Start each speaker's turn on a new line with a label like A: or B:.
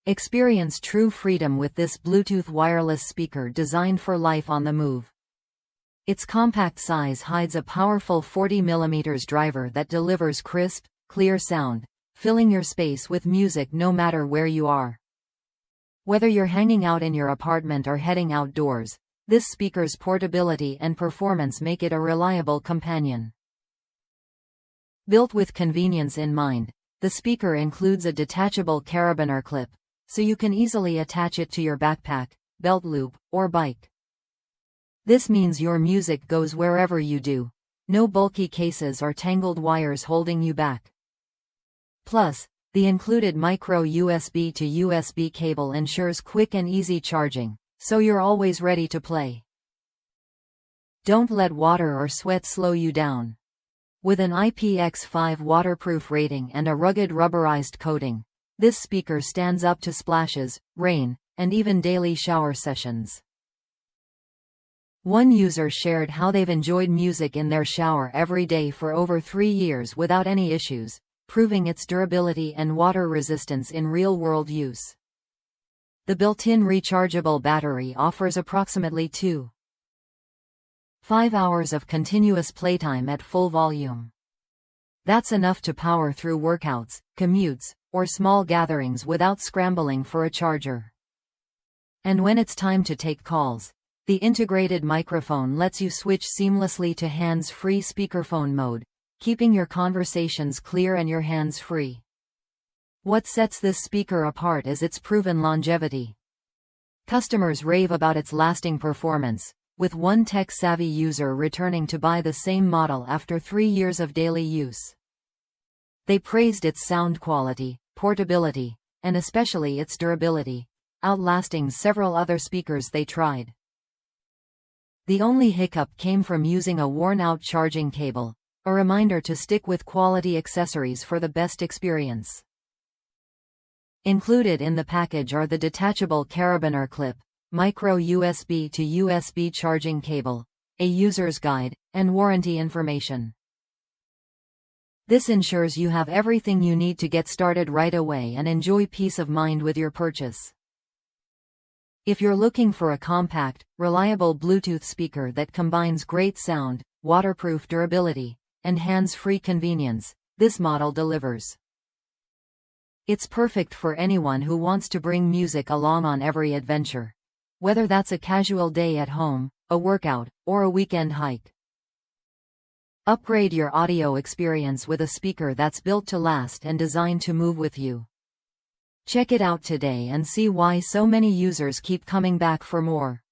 A: Experience true freedom with this Bluetooth wireless speaker designed for life on the move. Its compact size hides a powerful 40mm driver that delivers crisp, clear sound, filling your space with music no matter where you are. Whether you're hanging out in your apartment or heading outdoors, this speaker's portability and performance make it a reliable companion. Built with convenience in mind, the speaker includes a detachable carabiner clip, so you can easily attach it to your backpack, belt loop, or bike. This means your music goes wherever you do. No bulky cases or tangled wires holding you back. Plus, the included micro USB to USB cable ensures quick and easy charging, so you're always ready to play. Don't let water or sweat slow you down. With an IPX5 waterproof rating and a rugged rubberized coating, this speaker stands up to splashes, rain, and even daily shower sessions. One user shared how they've enjoyed music in their shower every day for over 3 years without any issues, proving its durability and water resistance in real-world use. The built-in rechargeable battery offers approximately 2.5 hours of continuous playtime at full volume. That's enough to power through workouts, commutes, or small gatherings without scrambling for a charger. And when it's time to take calls, the integrated microphone lets you switch seamlessly to hands-free speakerphone mode, keeping your conversations clear and your hands free. What sets this speaker apart is its proven longevity. Customers rave about its lasting performance, with one tech-savvy user returning to buy the same model after 3 years of daily use. They praised its sound quality, portability, and especially its durability, outlasting several other speakers they tried. The only hiccup came from using a worn-out charging cable, a reminder to stick with quality accessories for the best experience. Included in the package are the detachable carabiner clip, micro USB to USB charging cable, a user's guide, and warranty information. This ensures you have everything you need to get started right away and enjoy peace of mind with your purchase. If you're looking for a compact, reliable Bluetooth speaker that combines great sound, waterproof durability, and hands-free convenience, this model delivers. It's perfect for anyone who wants to bring music along on every adventure. Whether that's a casual day at home, a workout, or a weekend hike. Upgrade your audio experience with a speaker that's built to last and designed to move with you. Check it out today and see why so many users keep coming back for more.